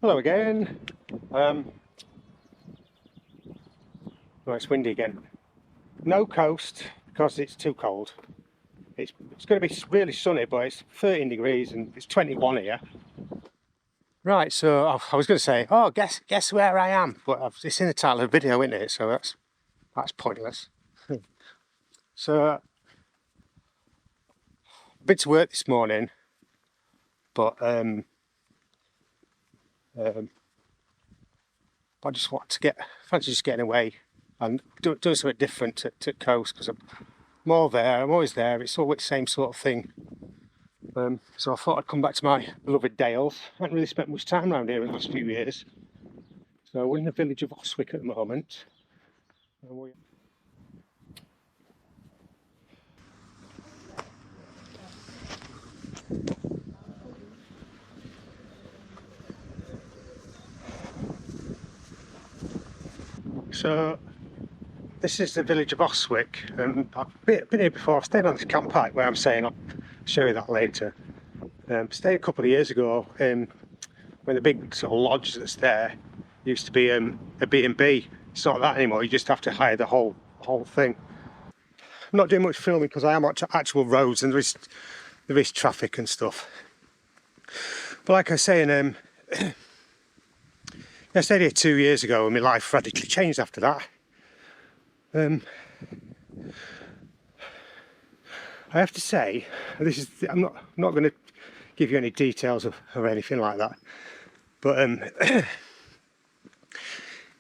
Hello again. Oh, it's windy again. No coast because it's too cold. It's going to be really sunny, but it's 13 degrees and it's 21 here. Right, so I was going to say, oh, guess where I am, but it's in the title of the video, isn't it? So that's pointless. So, been to work this morning, but I just want to fancy just getting away and doing something different to coast, because I'm always there, it's always the same sort of thing. So I thought I'd come back to my beloved Dales. I haven't really spent much time around here in the last few years. So we're in the village of Austwick at the moment. So this is the village of Austwick, and I've been here before. I've stayed on this campsite where I'm staying. I'll show you that later. Stayed a couple of years ago when the big sort of lodge that's there used to be a B&B. It's not that anymore. You just have to hire the whole thing. I'm not doing much filming because I am on actual roads and there is traffic and stuff. But like I was saying, I stayed here 2 years ago and my life radically changed after that. I have to say, I'm not going to give you any details or anything like that, but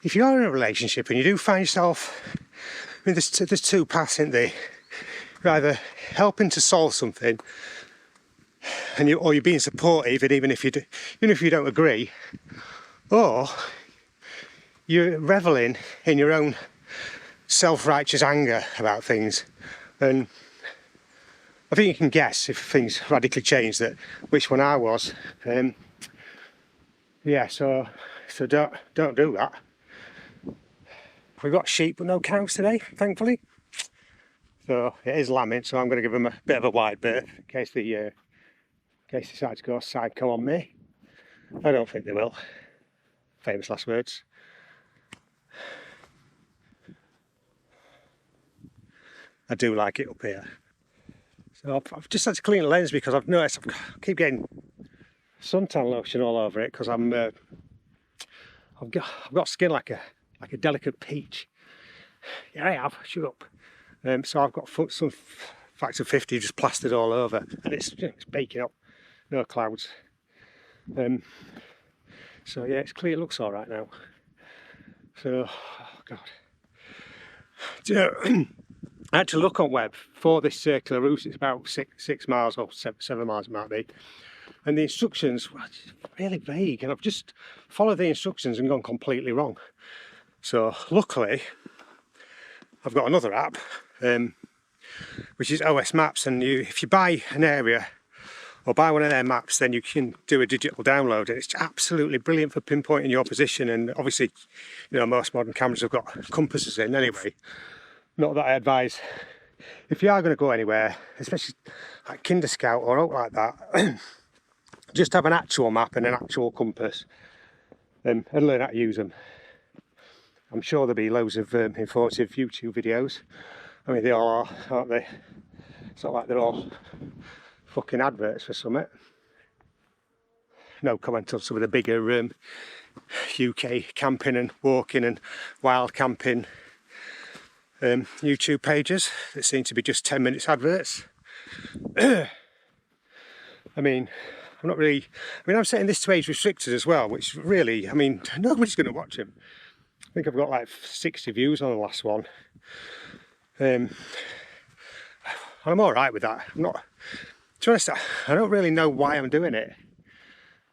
if you are in a relationship and you do find yourself, I mean, there's two paths, isn't there? You're either helping to solve something, or you're being supportive, and even if you don't agree, or you're reveling in your own self-righteous anger about things. And I think you can guess, if things radically changed, that which one I was. Yeah, so don't do that. We've got sheep but no cows today, thankfully. So it is lambing, so I'm going to give them a bit of a wide berth in case they decide to go psycho on me. I don't think they will. Famous last words. I do like it up here. So I've just had to clean the lens because I've noticed I keep getting suntan lotion all over it because I've got skin like a delicate peach. Yeah, I have. Shut up. So I've got some factor 50 just plastered all over, and it's baking up. No clouds. So yeah, it's clear. It looks all right now. So, oh God. Do you know, I had to look on web for this circular route. It's about 6 miles or 7 miles it might be, and the instructions were really vague, and I've just followed the instructions and gone completely wrong. So luckily I've got another app which is OS Maps, and if you buy an area or buy one of their maps, then you can do a digital download, and it's absolutely brilliant for pinpointing your position. And obviously, you know, most modern cameras have got compasses in anyway. Not that I advise, if you are going to go anywhere, especially like Kinder Scout or out like that, just have an actual map and an actual compass, and learn how to use them. I'm sure there'll be loads of informative YouTube videos. I mean, they all are, aren't they? It's not like they're all fucking adverts for something. No comment on some of the bigger UK camping and walking and wild camping YouTube pages that seem to be just 10 minutes adverts. I mean, I'm setting this to age restricted as well, which really, I mean, nobody's going to watch them. I think I've got like 60 views on the last one. I'm alright with that. I'm not, to be honest, I don't really know why I'm doing it,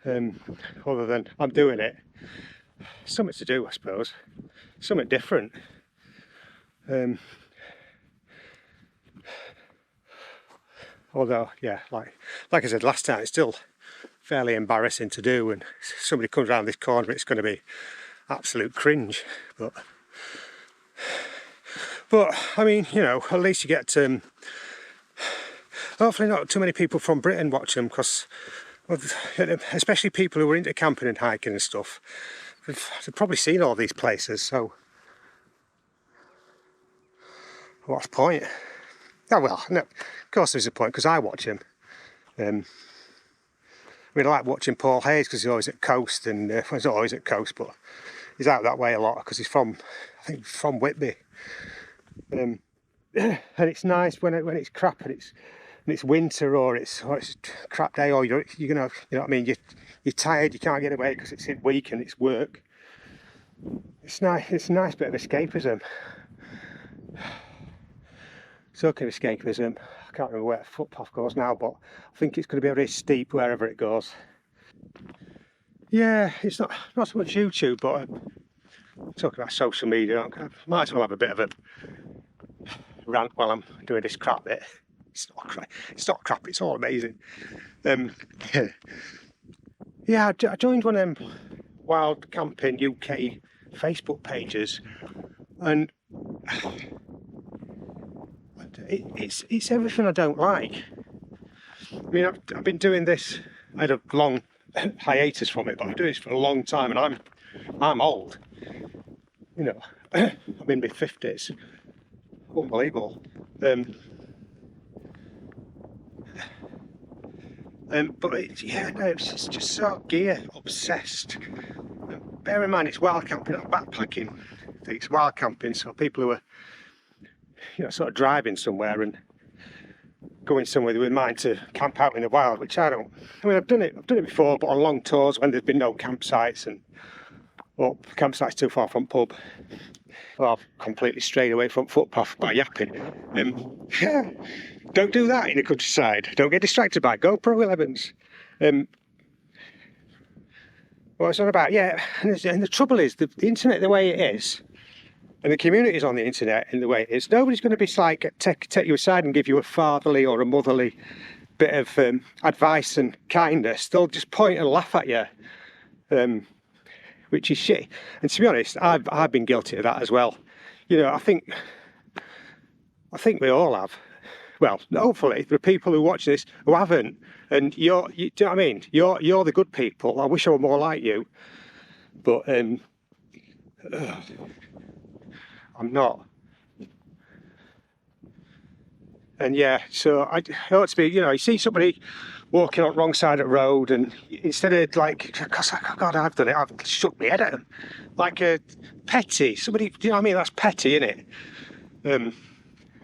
other than I'm doing it. Something to do, I suppose. Something different. Although, yeah, like I said last time, it's still fairly embarrassing to do, and somebody comes around this corner, it's going to be absolute cringe. But I mean, you know, at least you get hopefully not too many people from Britain watch them, because Well, especially people who are into camping and hiking and stuff, they've probably seen all these places, so what's the point? Oh well, no, of course there's a point, because I watch him. I like watching Paul Hayes because he's always at coast, and well, he's not always at coast, but he's out that way a lot because he's from, I think, from Whitby. And it's nice when it's crap and it's winter, or it's a crap day, or you're gonna, you know what I mean, you're tired, you can't get away because it's in week and it's work. It's nice. It's a nice bit of escapism. Talking of escapism, I can't remember where the footpath goes now, but I think it's going to be very steep wherever it goes. Yeah, it's not so much YouTube, but talking about social media, I might as well have a bit of a rant while I'm doing this crap bit. It's not crap, it's all amazing. Yeah, I joined one of them Wild Camping UK Facebook pages, and it's everything I don't like. I mean, I've been doing this. I had a long hiatus from it, but I'm doing this for a long time, and I'm old. You know, I'm in my 50s. Unbelievable. But it's just so gear obsessed. Bear in mind, it's wild camping, not backpacking. It's wild camping, so people who are, you know, sort of driving somewhere and going somewhere with mind to camp out in the wild, which I don't. I mean, I've done it before, but on long tours when there's been no campsites or campsites too far from pub. Well, I've completely strayed away from footpath by yapping. Don't do that in the countryside. Don't get distracted by GoPro 11s. What it's on about? Yeah, and the trouble is, the internet the way it is, and the community's on the internet in the way it is, nobody's going to be like take you aside and give you a fatherly or a motherly bit of advice and kindness. They'll just point and laugh at you, which is shit. And to be honest, I've been guilty of that as well. You know, I think we all have. Well, hopefully there are people who watch this who haven't, and do you know what I mean? You're the good people. I wish I were more like you, but I'm not. And yeah, so I ought to be, you know, you see somebody walking on the wrong side of the road, and instead of like, God, I've done it, I've shook my head at them. Like a petty, somebody, do you know what I mean? That's petty, isn't it?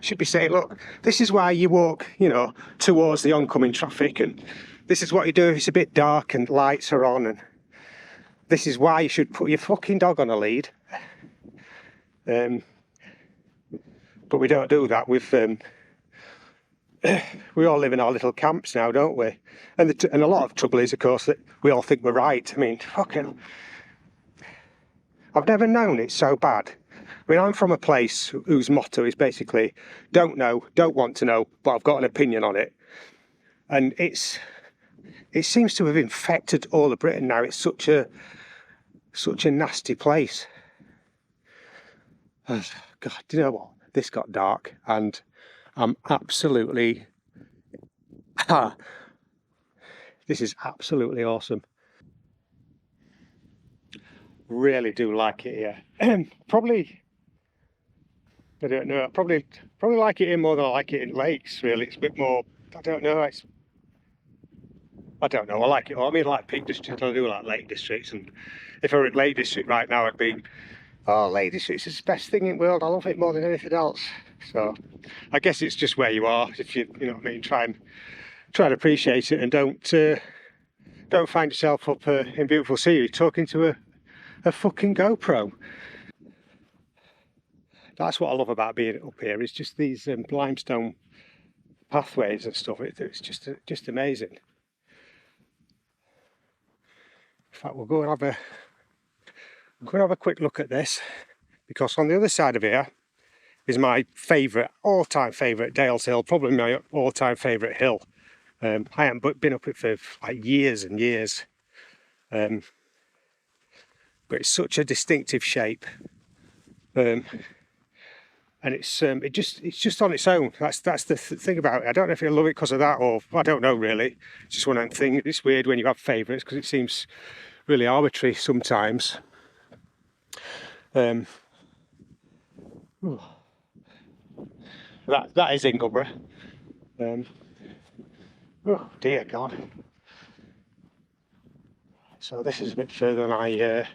Should be saying, look, this is why you walk, you know, towards the oncoming traffic, and this is what you do if it's a bit dark and lights are on, and this is why you should put your fucking dog on a lead. But we don't do that with... we all live in our little camps now, don't we? And a lot of trouble is, of course, that we all think we're right. I mean, fucking... I've never known it so bad. I mean, I'm from a place whose motto is basically, don't know, don't want to know, but I've got an opinion on it. And it seems to have infected all of Britain now. It's such a nasty place. God, do you know what? This got dark, and I'm absolutely... This is absolutely awesome. Really do like it here. Probably, I don't know, probably like it here more than I like it in lakes, really. It's a bit more, I don't know, I don't know, I like it all. I mean, I like Peak District, I do like Lake Districts, and if I were at Lake District right now, I'd be, oh, Lake District is the best thing in the world, I love it more than anything else. So, I guess it's just where you are, if you know what I mean, try and appreciate it, and don't find yourself up in beautiful scenery talking to a fucking GoPro. That's what I love about being up here, is just these limestone pathways and stuff. It's just amazing. In fact, we'll go and have a quick look at this, because on the other side of here is my all-time favourite Dales Hill, probably my all-time favourite hill. I haven't been up it for like years and years. But it's such a distinctive shape, and and it's just on its own. That's the thing about it. I don't know if you love it because of that, or I don't know really. It's just one of them things. It's weird when you have favourites because it seems really arbitrary sometimes. That is Ingleborough. Oh dear God. So this is a bit further than I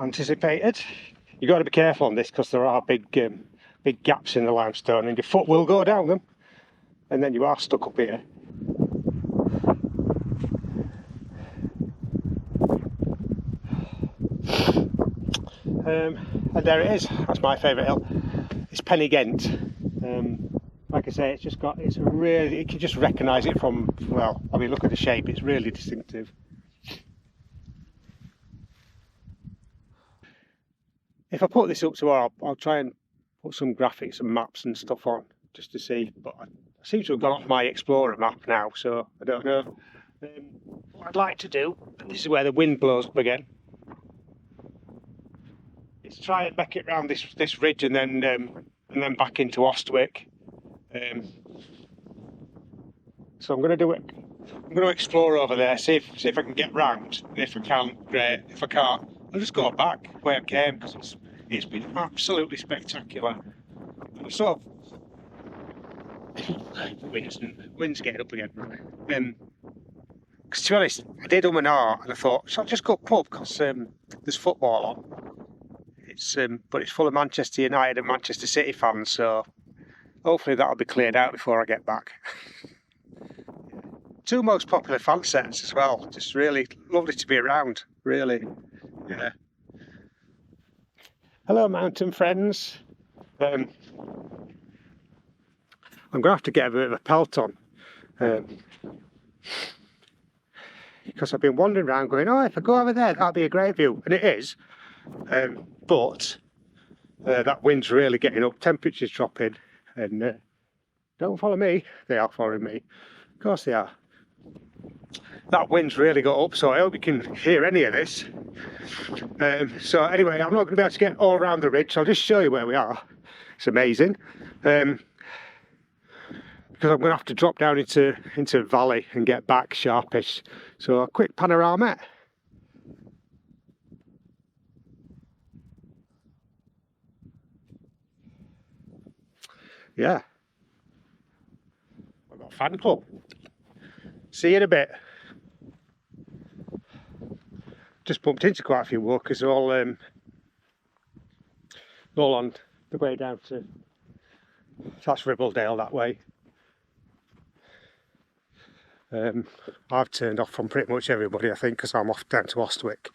anticipated. You've got to be careful on this because there are big gaps in the limestone and your foot will go down them and then you are stuck up here. And there it is. That's my favourite hill. It's Pen-y-ghent. Like I say, you can just recognise it from, well, I mean, look at the shape, it's really distinctive. If I put this up tomorrow, I'll try and put some graphics and maps and stuff on just to see, but I seem to have gone off my Explorer map now, so I don't know. What I'd like to do, and this is where the wind blows up again, is try and back it round this ridge and then back into Austwick. So I'm going to do it. I'm going to explore over there, see if I can get round. And if I can, great. If I can't, I'll just go back where I came because it's been absolutely spectacular. Sort of wind's getting up again. Because to be honest, I did and and I thought, shall I just go pub because there's football on. But it's full of Manchester United and Manchester City fans, so hopefully that'll be cleared out before I get back. Two most popular fan sets as well. Just really lovely to be around, really. Yeah. Hello, mountain friends. I'm going to have to get a bit of a pelt on. Because I've been wandering around going, oh, if I go over there, that'll be a great view. And it is. But that wind's really getting up, temperature's dropping, and don't follow me, they are following me. Of course they are. That wind's really got up, so I hope you can hear any of this. So anyway, I'm not going to be able to get all around the ridge, so I'll just show you where we are. It's amazing. Because I'm going to have to drop down into a valley and get back sharpish. So a quick panorama. Yeah. I've got a fan club. See you in a bit. Just bumped into quite a few walkers, all on the way down to that's Ribblesdale that way. I've turned off from pretty much everybody, I think, because I'm off down to Austwick.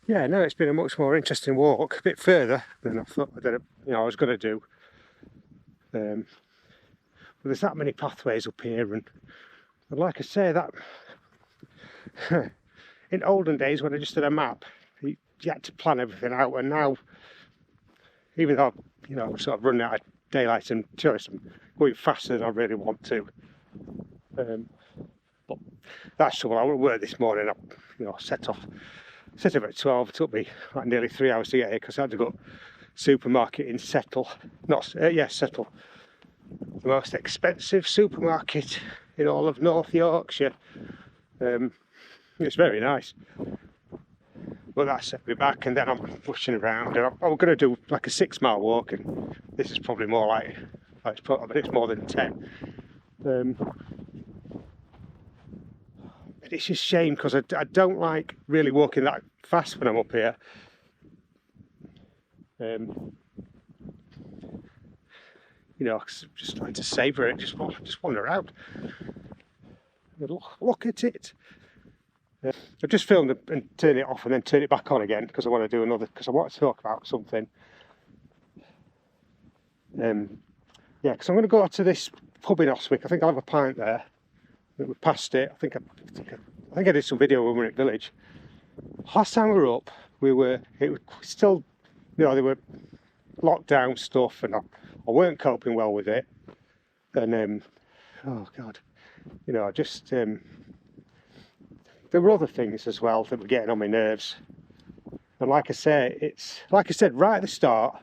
Yeah, no, it's been a much more interesting walk, a bit further than I thought that I was going to do. But there's that many pathways up here, and like I say, that in olden days when I just did a map, you had to plan everything out, and now, even though I'm sort of running out of daylight and tourists, I'm going faster than I really want to. But that's trouble. I went to work this morning. I set off at 12. It took me like nearly 3 hours to get here because I had to go supermarket in Settle. Settle, the most expensive supermarket in all of North Yorkshire. It's very nice. But that set me back, and then I'm pushing around. And I'm going to do like a 6-mile walk, and this is probably more like it's more than 10. It's just a shame because I don't like really walking that fast when I'm up here. Just trying to savour it, just wander around. Look at it. I've just filmed it and turn it off and then turn it back on again because I want to do another, because I want to talk about something. Because I'm going to go to this pub in Austwick. I think I'll have a pint there. We passed it. I think I did some video when we were at Village. Last time we were up, it was still, there were lockdown stuff, and I weren't coping well with it. And oh God, there were other things as well that were getting on my nerves. And like I say, it's like I said right at the start,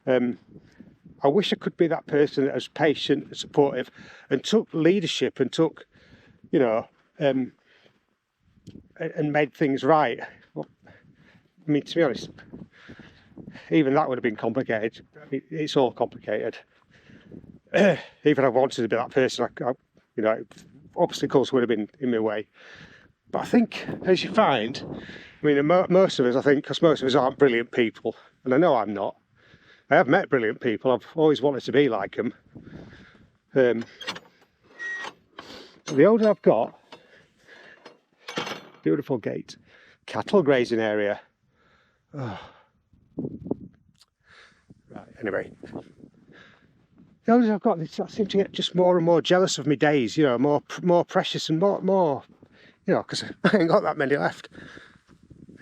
I wish I could be that person that was patient and supportive and took leadership and took, you know, and made things right. Well, I mean, to be honest, even that would have been complicated. It's all complicated. Even if I wanted to be that person, you know, obstacles would have been in my way. But I think, as you find, I mean, most of us, I think, because most of us aren't brilliant people, and I know I'm not. I have met brilliant people. I've always wanted to be like them. The older I've got, beautiful gate, cattle grazing area. Oh. Right, anyway. The older I've got, I seem to get just more and more jealous of my days, you know, more precious and more, you know, because I ain't got that many left.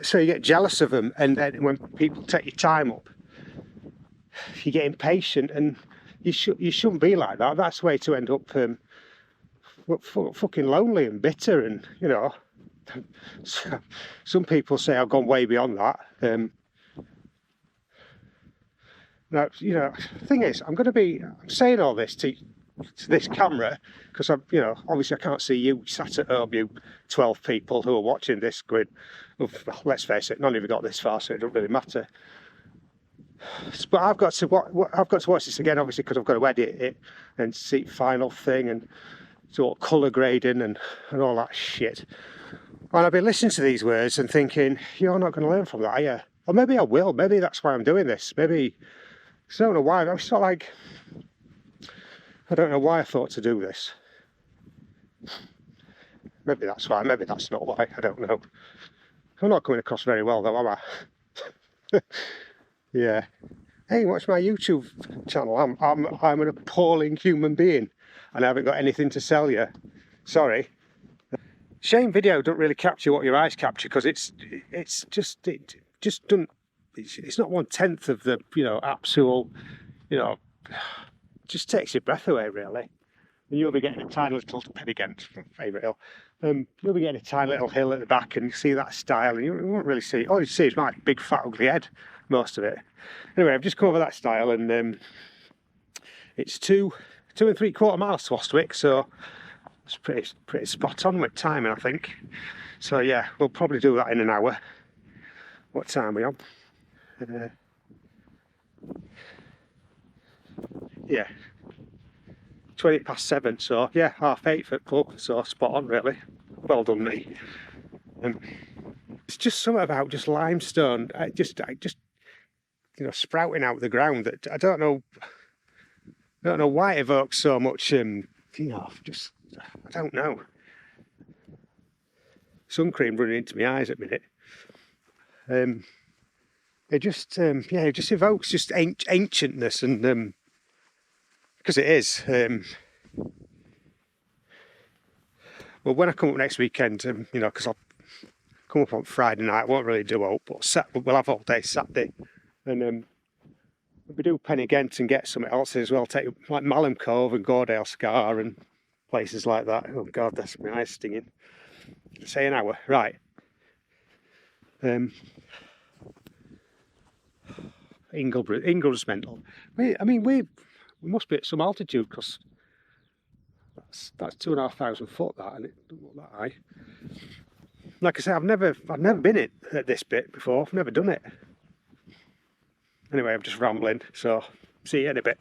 So you get jealous of them, and then when people take your time up, you get impatient, and you shouldn't be like that. That's the way to end up fucking lonely and bitter, and you know. Some people say I've gone way beyond that. Now, you know, the thing is, I'm saying all this to this camera because you know, obviously I can't see you sat at home, you 12 people who are watching this going, well, let's face it, none of you got this far, so it doesn't really matter. But I've got to watch this again, obviously, because I've got to edit it and see the final thing and sort of colour grading and all that shit. And I've been listening to these words and thinking, you're not going to learn from that, are you? Or maybe I will. Maybe that's why I'm doing this. Maybe, I don't know why. I was sort of like, I don't know why I thought to do this. Maybe that's why. Maybe that's not why. I don't know. I'm not coming across very well though, am I? Yeah. Hey, watch my YouTube channel. I'm an appalling human being, and I haven't got anything to sell you. Sorry. Shame video don't really capture what your eyes capture, because it just doesn't. It's not 1/10 of the, you know, absolute, you know, just takes your breath away really. And you'll be getting a tiny little Pen-y-ghent, favourite hill. You'll be getting a tiny little hill at the back, and you see that style, and you won't really see. All you see is my big fat ugly head, most of it. Anyway, I've just come over that style, and it's 2 3/4 miles to Austwick, so it's pretty spot on with timing, I think. So yeah, we'll probably do that in an hour. What time are we on? Yeah, 7:20, so yeah, 7:30 for the pub, so spot on really. Well done me. It's just something about just limestone, just you know, sprouting out of the ground that I don't know why it evokes so much, you know, just, I don't know. Sun cream running into my eyes at the minute. It just, yeah, it just evokes just ancientness, and because it is. Well, when I come up next weekend, you know, because I'll come up on Friday night, I won't really do out, but we'll have all day Saturday, and we do Pen-y-ghent and get something else as well. Take like Malham Cove and Gordale Scar and places like that. Oh God, that's my eyes stinging. Say an hour, right? Ingleborough's mental. I mean, we must be at some altitude, because that's 2,500 foot, that, and it doesn't look that high. Like I say, I've never been at this bit before. I've never done it. Anyway, I'm just rambling, so see you in a bit.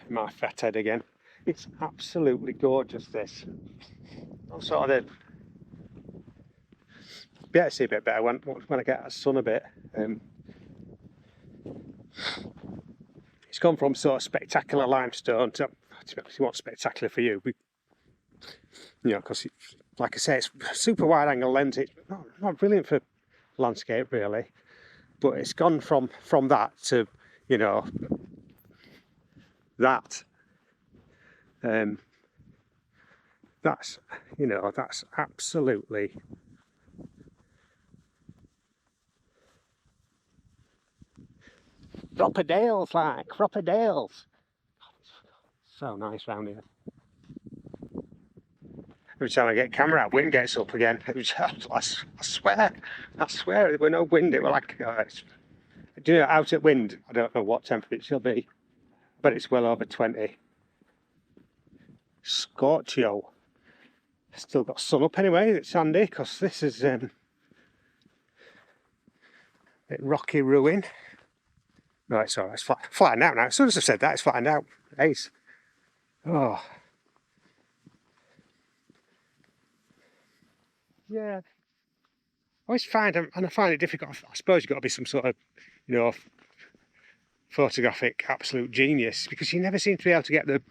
My fat head again. It's absolutely gorgeous, this. I'll sort of be able to see a bit better when I get that sun a bit. It's gone from sort of spectacular limestone to be honest, what's spectacular for you? You know, because like I say, it's super wide angle lens. It's not brilliant for landscape really, but it's gone from that to, you know, that. That's, you know, that's absolutely proper Dales, like proper Dales. so nice round here. Every time I get camera out, wind gets up again. I swear, there were no wind. It was like, do you know, out at wind, I don't know what temperature it'll be, but it's well over 20. Scorchio. Still got sun up anyway. It's handy because this is a bit rocky ruin. No, it's alright. It's flattened out now. As soon as I said that, it's flattened out. Ace. Oh. Yeah. I always find, and I find it difficult. I suppose you've got to be some sort of, you know, photographic absolute genius, because you never seem to be able to get the,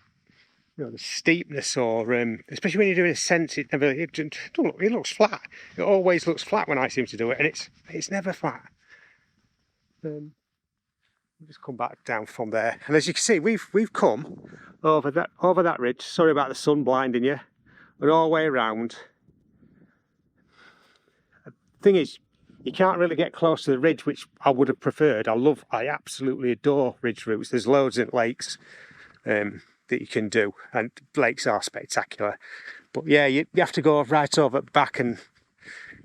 you know, the steepness, or especially when you're doing a sense, it looks flat. It always looks flat when I seem to do it, and it's never flat. Just come back down from there, and as you can see, we've come over that ridge. Sorry about the sun blinding you. We're all the way around. Thing is, you can't really get close to the ridge, which I would have preferred. I absolutely adore ridge routes. There's loads in lakes that you can do, and lakes are spectacular. But yeah, you have to go right over back, and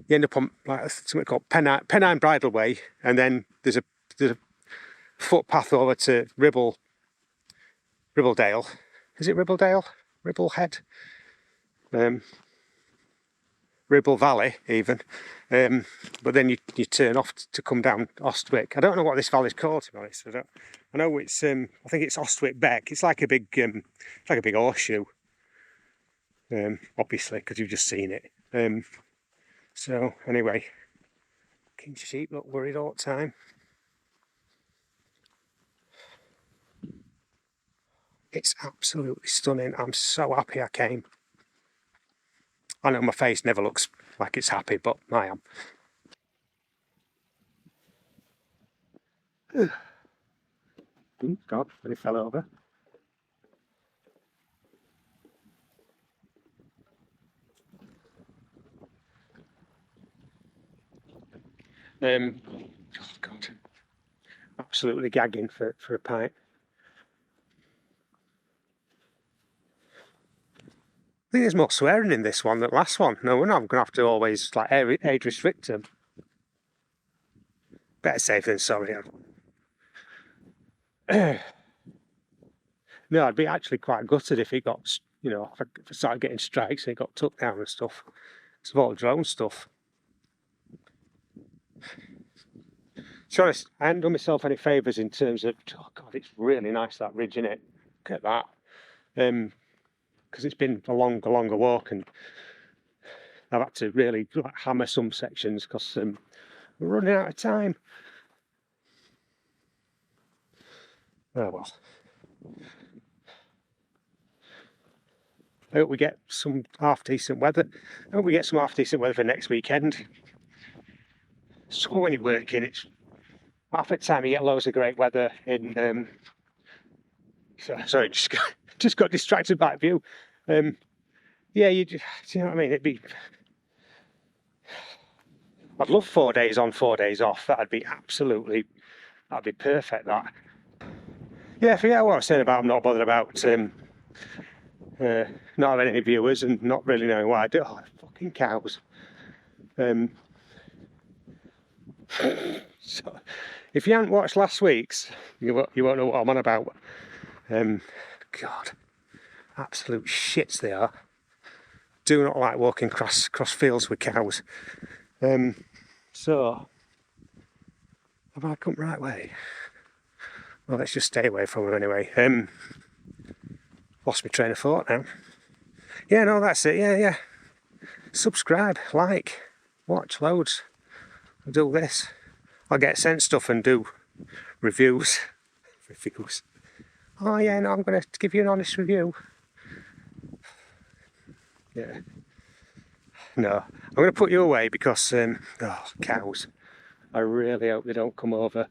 you end up on like something called Pennine Bridleway, and then there's a footpath over to Ribbledale. Is it Ribbledale? Ribblehead? Ribble Valley even, but then you turn off to come down Austwick. I don't know what this valley's called, to be honest. I know it's I think it's Austwick Beck. It's like a big horseshoe, obviously, because you've just seen it. So anyway, King's sheep look worried all the time. It's absolutely stunning. I'm so happy I came. I know my face never looks like it's happy, but I am. God, but it fell over. Oh God, absolutely gagging for a pint. I think there's more swearing in this one than the last one. No, we're not going to have to always like age restrict them. Better safe than sorry. No, I'd be actually quite gutted if it got, you know, if I started getting strikes and it got took down and stuff. It's all drone stuff. To be honest, I haven't done myself any favours in terms of, oh God, it's really nice, that ridge, innit? Look at that. Because it's been a longer walk, and I've had to really hammer some sections because we're running out of time. Oh well. I hope we get some half-decent weather. I hope we get some half-decent weather for next weekend. So when you're working, it's half the time you get loads of great weather in... sorry, just got distracted by view. Yeah, you know what I mean? I'd love 4 days on, 4 days off. That'd be perfect, that. Yeah, forget what I was saying about I'm not bothered about not having any viewers and not really knowing why I do. Oh, fucking cows. So, if you haven't watched last week's, you won't know what I'm on about. God, absolute shits they are. Do not like walking across fields with cows. So, have I come right way? Well, let's just stay away from them anyway. Lost my train of thought now. Yeah, no, that's it. Yeah. Subscribe, like, watch loads. I'll do this. I'll get sent stuff and do reviews. Oh yeah, no, I'm going to give you an honest review. Yeah. No, I'm going to put you away because, oh, cows. I really hope they don't come over.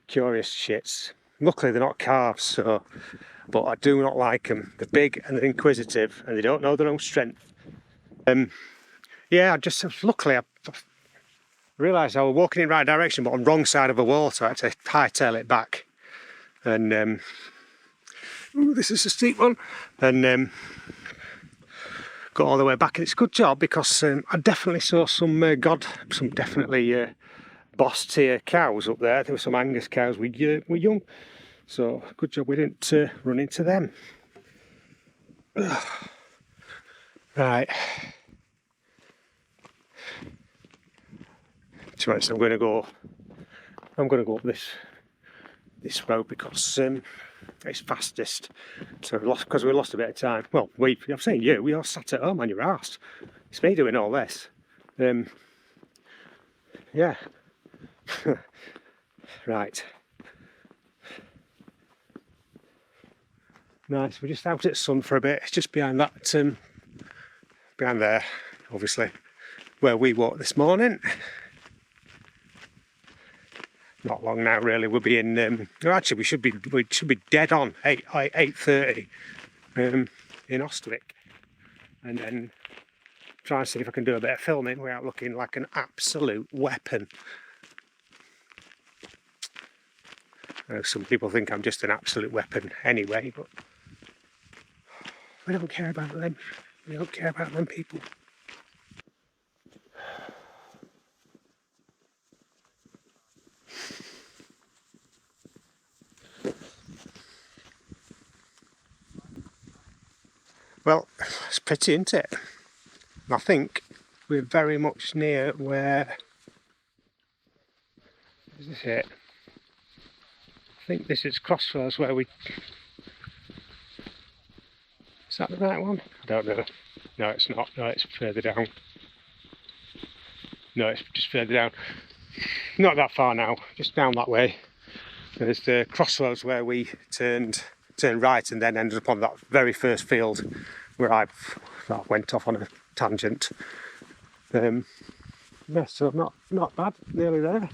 Curious shits. Luckily they're not calves, so, but I do not like them. They're big and they're inquisitive and they don't know their own strength. Yeah, luckily I realised I was walking in the right direction but on the wrong side of a wall, so I had to hightail it back. And ooh, this is a steep one, and got all the way back. And it's a good job because I definitely saw some definitely boss tier cows up there. There were some Angus cows were young, so good job we didn't run into them. Right. To be honest, I'm going to go up this road because it's fastest. So we lost a bit of time. Well, I'm saying we all sat at home on your arse. It's me doing all this. Yeah. Right. Nice. We're just out at sun for a bit. It's just behind that, behind there, obviously, where we walked this morning. Not long now, really. We'll be in. Actually, we should be dead on 8:30 in Austwick, and then try and see if I can do a bit of filming without looking like an absolute weapon. Some people think I'm just an absolute weapon anyway, but we don't care about them. We don't care about them people. Well, it's pretty, isn't it? I think we're very much near where... Is this it? I think this is Crossroads where we... Is that the right one? I don't know. No, it's not. No, it's further down. No, it's just further down. Not that far now, just down that way. There's the Crossroads where we turned right and then ended up on that very first field where I went off on a tangent. Yeah, so not bad, nearly there.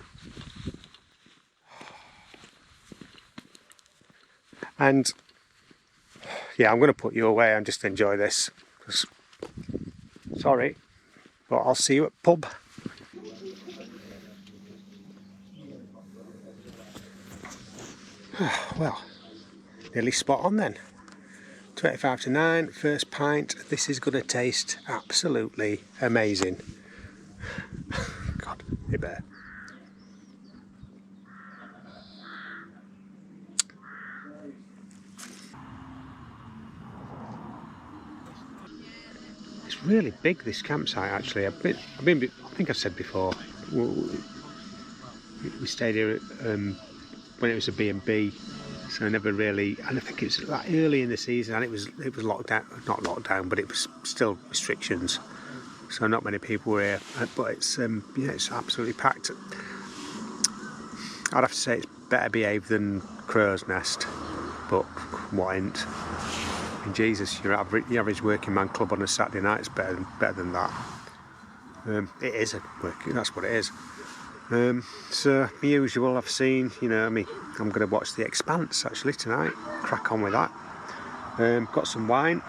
And yeah, I'm going to put you away and just enjoy this. Sorry, but I'll see you at pub. Well, nearly spot on then. 25 to 9, first pint. This is going to taste absolutely amazing. God, hey bear. It's really big, this campsite actually. I think I've said before, we stayed here when it was a B&B. So I never really, and I think it's like early in the season, and it was locked down, not locked down, but it was still restrictions. So not many people were here, but it's it's absolutely packed. I'd have to say it's better behaved than Crow's Nest, but what ain't? I mean, Jesus, your average working man club on a Saturday night is better than that. It is that's what it is. So, the usual I've seen, I'm going to watch The Expanse actually tonight, crack on with that. Got some wine.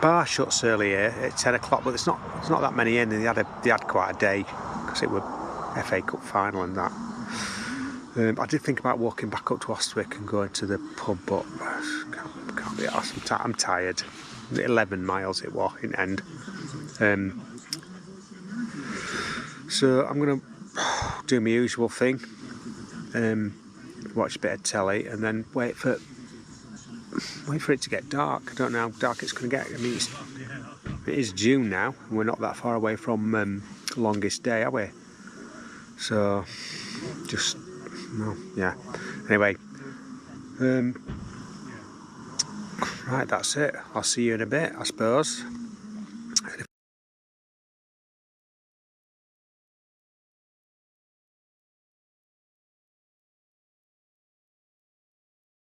Bar shuts early here at 10 o'clock, but there's not that many in, and they had quite a day, because it was FA Cup final and that. I did think about walking back up to Austwick and going to the pub, but can't be arsed. I'm tired. 11 miles it was in end. So I'm going to do my usual thing, watch a bit of telly, and then wait for it to get dark. I don't know how dark it's going to get. I mean, it is June now, and we're not that far away from longest day, are we? So, yeah. Anyway, right, that's it. I'll see you in a bit, I suppose.